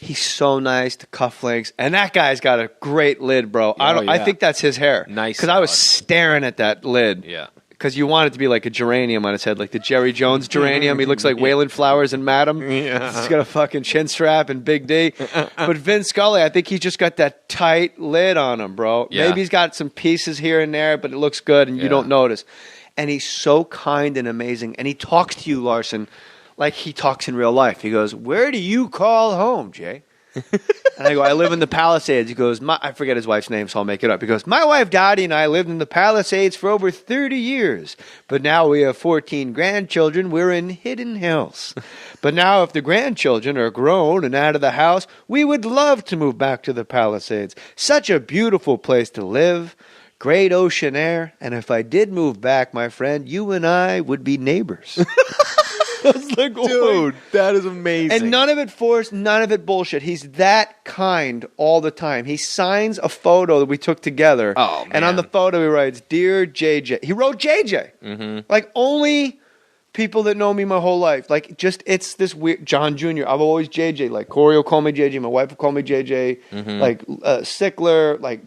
He's so nice, the cufflinks. And that guy's got a great lid, bro. I think that's his hair. Nice. Because I was staring at that lid. Yeah. Because you want it to be like a geranium on his head, like the Jerry Jones geranium. He looks like Waylon Flowers and Madam. Yeah. He's got a fucking chin strap and Big D. But Vin Scully, I think he's just got that tight lid on him, bro. Yeah. Maybe he's got some pieces here and there, but it looks good and you don't notice. And he's so kind and amazing. And he talks to you, Larson, like he talks in real life. He goes, "Where do you call home, Jay?" And I go, "I live in the Palisades." He goes, I forget his wife's name, so I'll make it up. He goes, "My wife Dottie and I lived in the Palisades for over 30 years. But now we have 14 grandchildren. We're in Hidden Hills. But now if the grandchildren are grown and out of the house, we would love to move back to the Palisades. Such a beautiful place to live. Great ocean air. And if I did move back, my friend, you and I would be neighbors." I was like, Dude, that is amazing. And none of it forced, none of it bullshit. He's that kind all the time. He signs a photo that we took together. Oh, man. And on the photo he writes, "Dear JJ." He wrote JJ. Mm-hmm. Like Only people that know me my whole life. Like it's this weird, John Jr. I've always JJ. Like Corey will call me JJ. My wife will call me JJ. Mm-hmm. Like Sickler. Like,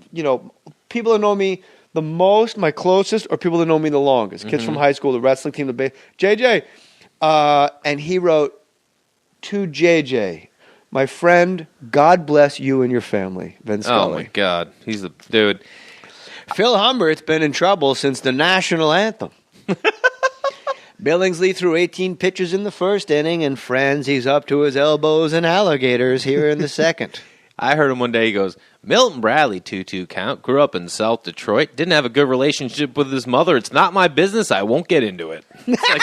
people that know me the most, my closest, or people that know me the longest. Kids from high school, the wrestling team, JJ. And he wrote, "To JJ, my friend, God bless you and your family, Vin Scully." Oh, my God. He's the dude. "Phil Humbert's been in trouble since the national anthem. Billingsley threw 18 pitches in the first inning, and friends, he's up to his elbows in alligators here in the second." I heard him one day. He goes, "Milton Bradley, 2-2 count, grew up in South Detroit, didn't have a good relationship with his mother. It's not my business. I won't get into it." It's like,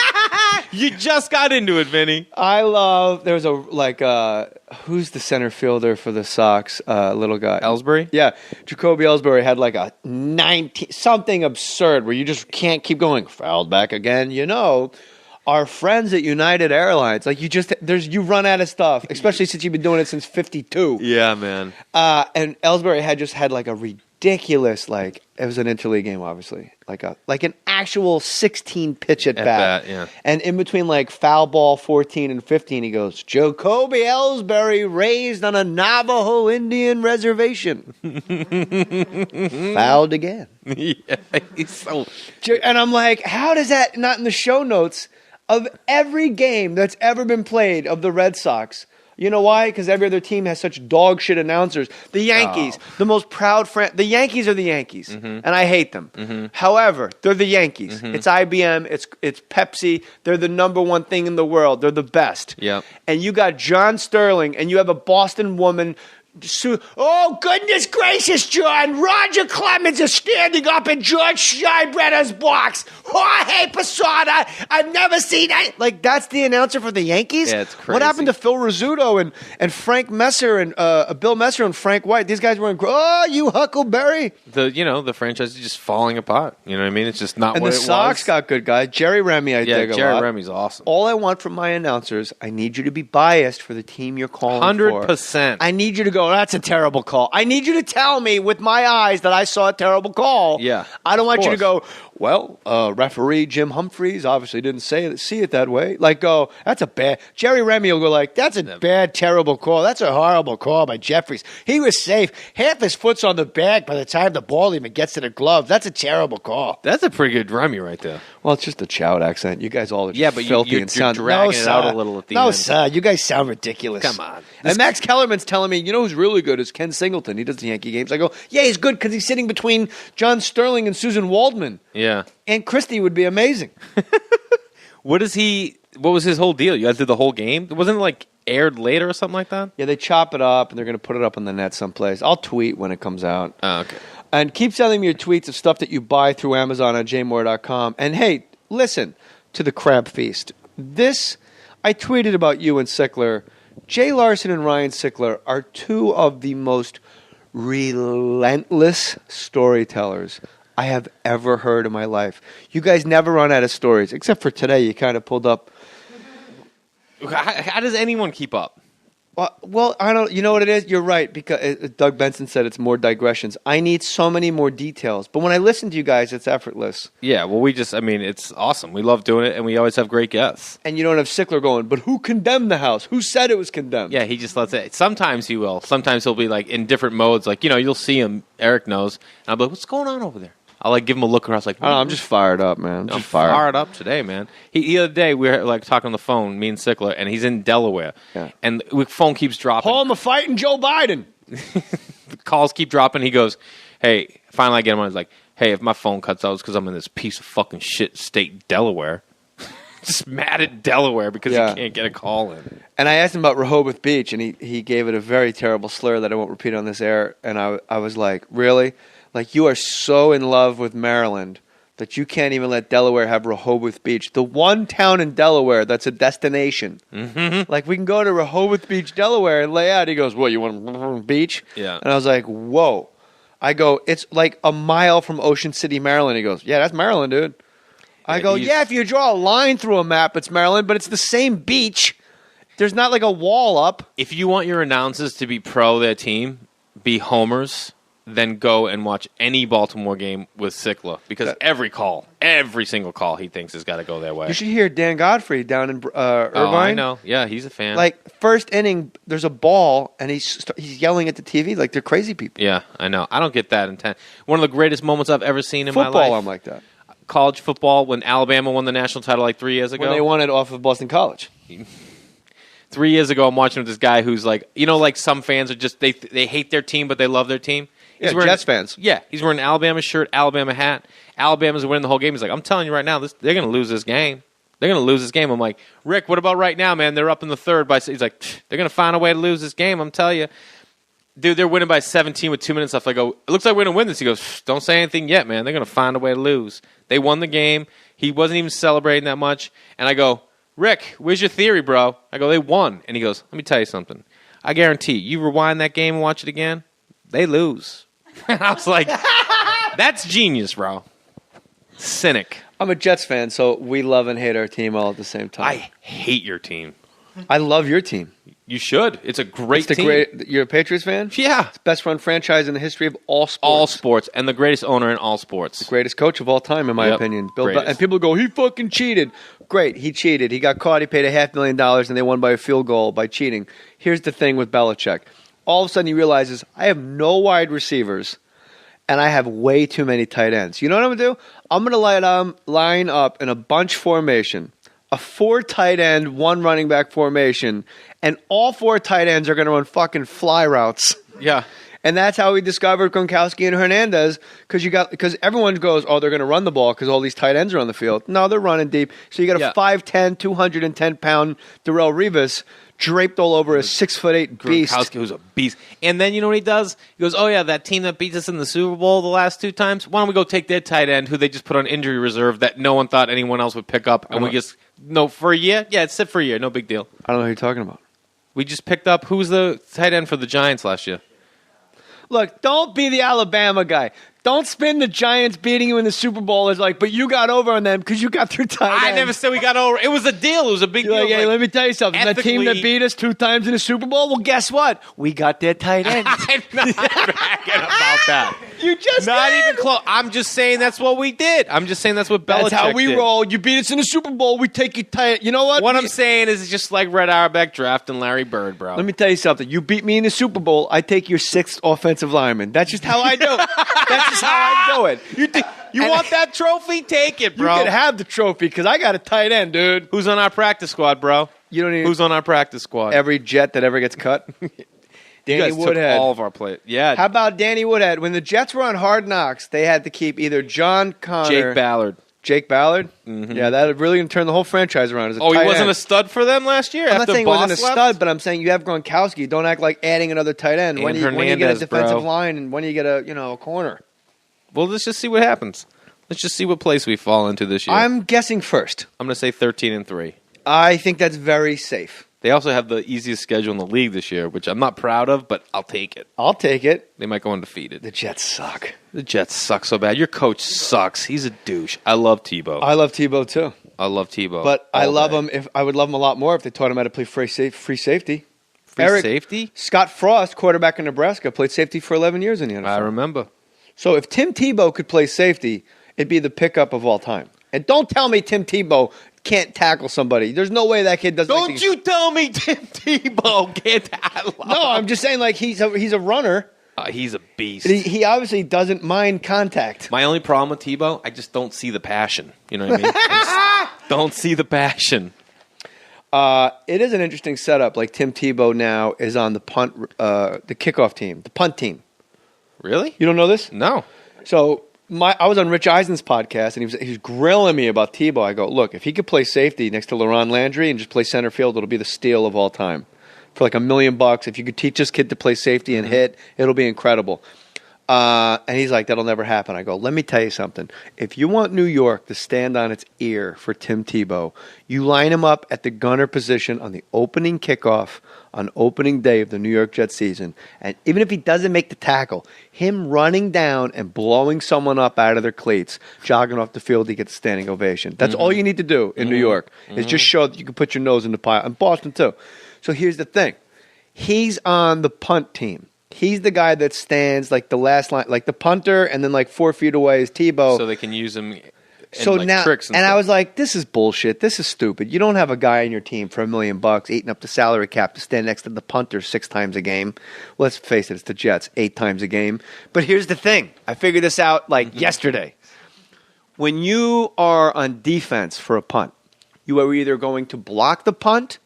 you just got into it, Vinny. I love, there's who's the center fielder for the Sox, little guy? Ellsbury? Yeah, Jacoby Ellsbury had like a 19, something absurd where you just can't keep going, fouled back again, Our friends at United Airlines, like you run out of stuff, especially since you've been doing it since 52. Yeah, man. And Ellsbury had like a ridiculous, like, it was an interleague game, obviously, like an actual 16 pitch at bat. Yeah. And in between like foul ball 14 and 15, he goes, "Jacoby Ellsbury raised on a Navajo Indian reservation." Fouled again. Yeah, he's so... And I'm like, how does that not in the show notes of every game that's ever been played of the Red Sox? You know why? Because every other team has such dog shit announcers. The Yankees, the most proud the Yankees are the Yankees, and I hate them. However, they're the Yankees. It's IBM, it's Pepsi. They're the number one thing in the world. They're the best. Yep. And you got John Sterling, and you have a Boston woman. "Oh, goodness gracious, John. Roger Clemens is standing up in George Steinbrenner's box. Jorge Posada. I've never seen that." Like, that's the announcer for the Yankees? Yeah, it's crazy. What happened to Phil Rizzuto and Frank Messer and Bill Messer and Frank White? These guys were you Huckleberry. The franchise is just falling apart. You know what I mean? It's just not And what the it Sox was. got good guys. Jerry Remy, I dig a lot. Jerry Remy's awesome. All I want from my announcers, I need you to be biased for the team you're calling for. 100%. I need you to go, "That's a terrible call." I need you to tell me with my eyes that I saw a terrible call. Yeah, I don't want you to course. go, "Well, referee Jim Humphreys obviously didn't see it that way." Like, go, "That's a bad..." Jerry Remy will go like, "That's a bad, terrible call. That's a horrible call by Jeffries. He was safe. Half his foot's on the bag by the time the ball even gets to the glove. That's a terrible call." That's a pretty good Remy right there. Well, it's just a Chow accent. You guys all are Yeah, but filthy you're and sound... dragging it out a little at the no, end. sir. You guys sound ridiculous. Come on. And Max Kellerman's telling me, who's really good is Ken Singleton. He does the Yankee games. I go, yeah, he's good because he's sitting between John Sterling and Susan Waldman. Yeah. Aunt Christie would be amazing. What was his whole deal? You guys did the whole game? Wasn't it like aired later or something like that? Yeah, they chop it up and they're going to put it up on the net someplace. I'll tweet when it comes out. Oh, okay. And keep sending me your tweets of stuff that you buy through Amazon on jmohr.com. And hey, listen to the Crab Feast. I tweeted about you and Sickler. Jay Larson and Ryan Sickler are two of the most relentless storytellers I have ever heard in my life. You guys never run out of stories, except for today. You kind of pulled up. How does anyone keep up? Well, I don't. You know what it is? You're right, because Doug Benson said it's more digressions. I need so many more details. But when I listen to you guys, it's effortless. Yeah, well, it's awesome. We love doing it, and we always have great guests. And you don't have Sickler going, but who condemned the house? Who said it was condemned? Yeah, he just lets it. Sometimes he will. Sometimes he'll be like in different modes. Like, you'll see him. Eric knows. And I'll be like, what's going on over there? I'll like give him a look across like, I'm just fired up, man. I'm fired up today, man. The other day we were like talking on the phone, me and Sickler, and he's in Delaware. Yeah. And the phone keeps dropping. Home of fighting Joe Biden. The calls keep dropping. He goes, hey, finally I get him on. He's like, hey, if my phone cuts out, it's because I'm in this piece of fucking shit state, Delaware. Just mad at Delaware because he can't get a call in. And I asked him about Rehoboth Beach, and he gave it a very terrible slur that I won't repeat on this air. And I was like, really? Like, you are so in love with Maryland that you can't even let Delaware have Rehoboth Beach. The one town in Delaware that's a destination. Mm-hmm. Like, we can go to Rehoboth Beach, Delaware, and lay out. He goes, what, you want beach? Yeah. And I was like, whoa. I go, it's like a mile from Ocean City, Maryland. He goes, yeah, that's Maryland, dude. I go, yeah, if you draw a line through a map, it's Maryland, but it's the same beach. There's not like a wall up. If you want your announcers to be pro their team, be homers, then go and watch any Baltimore game with Sickler, because every single call he thinks has got to go their way. You should hear Dan Godfrey down in Irvine. Oh, I know. Yeah, he's a fan. Like, first inning, there's a ball, and he's yelling at the TV like they're crazy people. Yeah, I know. I don't get that intent. One of the greatest moments I've ever seen in my life. Football, I'm like that. College football, when Alabama won the national title like 3 years ago. When they won it off of Boston College. 3 years ago, I'm watching with this guy who's like, like some fans are just, they hate their team, but they love their team. He's wearing, Jets fans. Yeah, he's wearing an Alabama shirt, Alabama hat. Alabama's winning the whole game. He's like, I'm telling you right now, they're going to lose this game. They're going to lose this game. I'm like, Rick, what about right now, man? They're up in the third. He's like, they're going to find a way to lose this game, I'm telling you. Dude, they're winning by 17 with 2 minutes left. I go, it looks like we're going to win this. He goes, don't say anything yet, man. They're going to find a way to lose. They won the game. He wasn't even celebrating that much. And I go, Rick, where's your theory, bro? I go, they won. And he goes, let me tell you something. I guarantee you rewind that game and watch it again, they lose. And I was like, that's genius, bro. Cynic. I'm a Jets fan, so we love and hate our team all at the same time. I hate your team. I love your team. You should. It's a great team. You're a Patriots fan? Yeah. It's the best run franchise in the history of all sports. All sports, and the greatest owner in all sports. The greatest coach of all time, in my opinion. And people go, he fucking cheated. Great, he cheated. He got caught. He paid $500,000, and they won by a field goal by cheating. Here's the thing with Belichick. All of a sudden he realizes, I have no wide receivers, and I have way too many tight ends. You know what I'm going to do? I'm going to line up in a bunch formation, a 4 tight end, 1 running back formation, and all 4 tight ends are going to run fucking fly routes. Yeah. And that's how we discovered Gronkowski and Hernandez, because everyone goes, oh, they're going to run the ball because all these tight ends are on the field. No, they're running deep. So you got a 5'10", 210-pound Darrelle Revis draped all over a 6'8" beast. Gronkowski was a beast. And then you know what he does? He goes, oh, yeah, that team that beats us in the Super Bowl the last 2 times, why don't we go take their tight end who they just put on injury reserve that no one thought anyone else would pick up, and we just, for a year? Yeah, it's sit for a year. No big deal. I don't know who you're talking about. We just picked up, who was the tight end for the Giants last year? Look, don't be the Alabama guy. Don't spin the Giants beating you in the Super Bowl as like, but you got over on them because you got their tight end. I never said we got over. It was a deal. It was a big deal. Like, hey, let me tell you something. That team that beat us 2 times in the Super Bowl, well, guess what? We got their tight end. I'm not bragging about that. You just not did. Even close. I'm just saying that's what we did. I'm just saying that's what Belichick did. That's how we roll. You beat us in the Super Bowl, we take you tight. You know what? What I'm saying is it's just like Red Auerbach drafting Larry Bird, bro. Let me tell you something. You beat me in the Super Bowl, I take your 6th offensive lineman. That's just how I do it. That's just how I do it. You want that trophy? Take it, bro. You can have the trophy because I got a tight end, dude. Who's on our practice squad, bro? You don't need Who's on our practice squad? Every Jet that ever gets cut. Danny Woodhead. Took all of our players. Yeah. How about Danny Woodhead? When the Jets were on Hard Knocks, they had to keep either John Connor, Jake Ballard. Mm-hmm. Yeah, that really going to turn the whole franchise around. He wasn't a stud for them last year. I'm not saying he wasn't a stud, but I'm saying you have Gronkowski. Don't act like adding another tight end. When do you get a defensive line, and when do you get a corner? Well, let's just see what happens. Let's just see what place we fall into this year. I'm guessing first. I'm going to say 13-3. I think that's very safe. They also have the easiest schedule in the league this year, which I'm not proud of, but I'll take it. I'll take it. They might go undefeated. The Jets suck. The Jets suck so bad. Your coach sucks. He's a douche. I love Tebow. I love Tebow, too. I love Tebow. But I would love him a lot more if they taught him how to play free safety. Free safety? Scott Frost, quarterback in Nebraska, played safety for 11 years in the NFL. I remember. So if Tim Tebow could play safety, it'd be the pickup of all time. And don't tell me Tim Tebow can't tackle somebody. There's no way that kid doesn't. Don't you tell me Tim Tebow can't tackle. No, I'm just saying like he's a runner. He's a beast. He obviously doesn't mind contact. My only problem with Tebow, I just don't see the passion. You know what I mean? I just don't see the passion. It is an interesting setup. Like Tim Tebow now is on the the kickoff team, the punt team. Really? You don't know this? No. So I was on Rich Eisen's podcast, and he was grilling me about Tebow. I go, look, if he could play safety next to LaRon Landry and just play center field, it'll be the steal of all time. For like $1 million, if you could teach this kid to play safety and hit, it'll be incredible. And he's like, that'll never happen. I go, let me tell you something. If you want New York to stand on its ear for Tim Tebow, you line him up at the gunner position on the opening kickoff on opening day of the New York Jets season. And even if he doesn't make the tackle, him running down and blowing someone up out of their cleats, jogging off the field, he gets a standing ovation. That's all you need to do in New York is just show that you can put your nose in the pile. And Boston, too. So here's the thing. He's on the punt team. He's the guy that stands like the last line, like the punter, and then like 4 feet away is Tebow. So they can use him in tricks and stuff. I was like, this is bullshit. This is stupid. You don't have a guy in your team for $1 million eating up the salary cap to stand next to the punter 6 times a game. Well, let's face it, it's the Jets 8 times a game. But here's the thing. I figured this out like yesterday. When you are on defense for a punt, you are either going to block the punt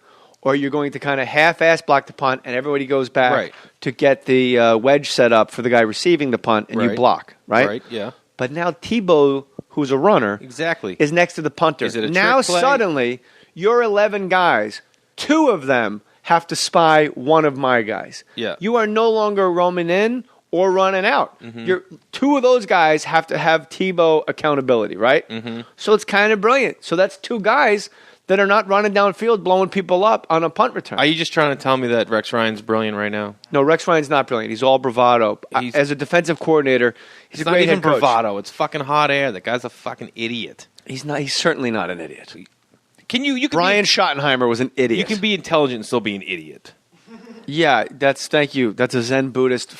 or you're going to kind of half-ass block the punt, and everybody goes back to get the wedge set up for the guy receiving the punt, and you block, right? Right, yeah. But now Tebow, who's a runner, is next to the punter. Is it a now trick play? Suddenly, your 11 guys, 2 of them have to spy one of my guys. Yeah. You are no longer roaming in or running out. 2 of those guys have to have Tebow accountability, right? So it's kind of brilliant. So that's 2 guys that are not running downfield blowing people up on a punt return. Are you just trying to tell me that Rex Ryan's brilliant right now? No, Rex Ryan's not brilliant. He's all bravado. As a defensive coordinator, he's a great head coach. It's not even bravado. It's fucking hot air. The guy's a fucking idiot. He's not. He's certainly not an idiot. You Brian Schottenheimer was an idiot. You can be intelligent and still be an idiot. Yeah, thank you. That's a Zen Buddhist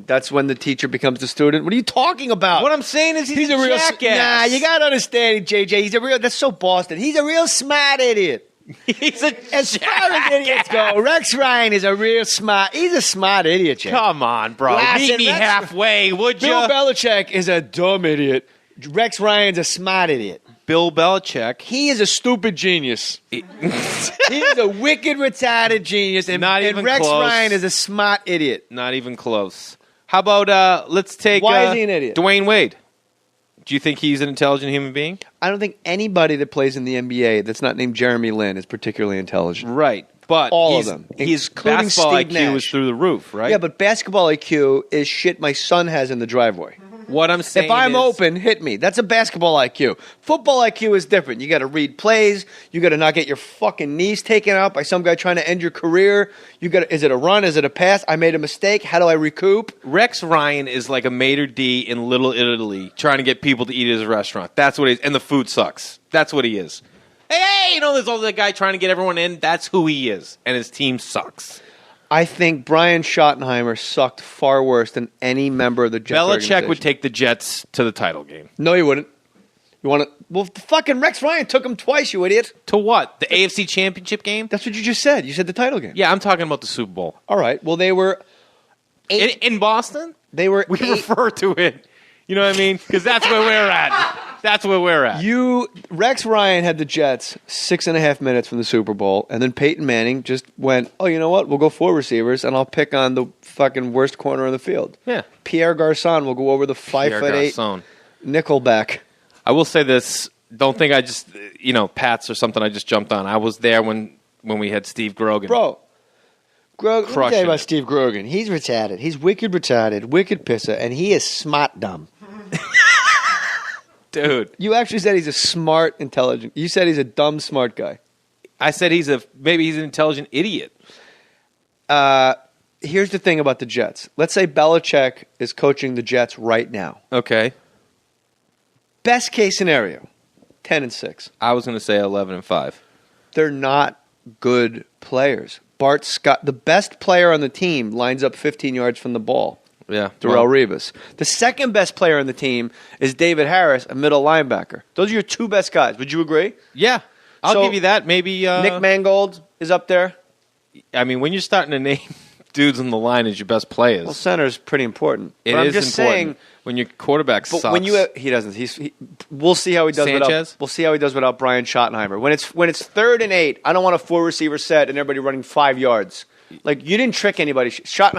that's when the teacher becomes the student. What are you talking about? What I'm saying is he's a real Nah, jackass. you got to understand, JJ. That's so Boston. He's a real smart idiot. He's as far as idiots go, Rex Ryan is a real smart. He's a smart idiot, Jay. Come on, bro. Meet me halfway, would you? Bill Belichick is a dumb idiot. Rex Ryan's a smart idiot. Bill Belichick. He is a stupid genius. He is a wicked, retarded genius. And Rex close. Ryan is a smart idiot. Not even close. How about let's take Why is he an idiot? Dwayne Wade. Do you think he's an intelligent human being? I don't think anybody that plays in the NBA that's not named Jeremy Lin is particularly intelligent. Right. But all of them. His including basketball Steve IQ Nash. is through the roof, right? Yeah, but basketball IQ is shit my son has in the driveway. What I'm saying if I'm open, hit me. That's a basketball IQ. Football IQ is different. You got to read plays. You got to not get your fucking knees taken out by some guy trying to end your career. Is it a run? Is it a pass? I made a mistake. How do I recoup? Rex Ryan is like a maitre d' in Little Italy trying to get people to eat at his restaurant. That's what he is. And the food sucks. That's what he is. Hey, there's all that guy trying to get everyone in. That's who he is. And his team sucks. I think Brian Schottenheimer sucked far worse than any member of the Jets Belichick would take the Jets to the title game. No, he wouldn't. You want to? Well, fucking Rex Ryan took him twice, you idiot. To what? The AFC Championship game? That's what you just said. You said the title game. Yeah, I'm talking about the Super Bowl. All right. Well, they were in Boston. They were. We refer to it. You know what I mean? Because that's where we're at. That's where we're at. Rex Ryan had the Jets 6.5 minutes from the Super Bowl, and then Peyton Manning just went, oh, you know what? We'll go 4 receivers, and I'll pick on the fucking worst corner in the field. Yeah. Pierre Garcon will go over the 5'8" nickelback. I will say this. Don't think I just, Pats or something I just jumped on. I was there when we had Steve Grogan. Bro. Let me tell you about Steve Grogan. He's retarded. He's wicked retarded, wicked pisser, and he is smart dumb. Dude. You actually said he's a smart, intelligent. You said he's a dumb, smart guy. I said maybe he's an intelligent idiot. Here's the thing about the Jets. Let's say Belichick is coaching the Jets right now. Okay. Best case scenario, 10-6. I was going to say 11-5. They're not good players. Bart Scott, the best player on the team, lines up 15 yards from the ball. Yeah. Darrelle Revis. The second best player on the team is David Harris, a middle linebacker. Those are your two best guys. Would you agree? Yeah. I'll give you that. Maybe Nick Mangold is up there. I mean, when you're starting to name dudes on the line as your best players, Well, center is pretty important. it But is I'm just important. saying, When your quarterback but sucks. when you he doesn't. We'll see how he does Sanchez? We'll see how he does without Brian Schottenheimer. When it's 3rd and 8, I don't want a 4-receiver set and everybody running 5 yards. Like, you didn't trick anybody. Schottenheimer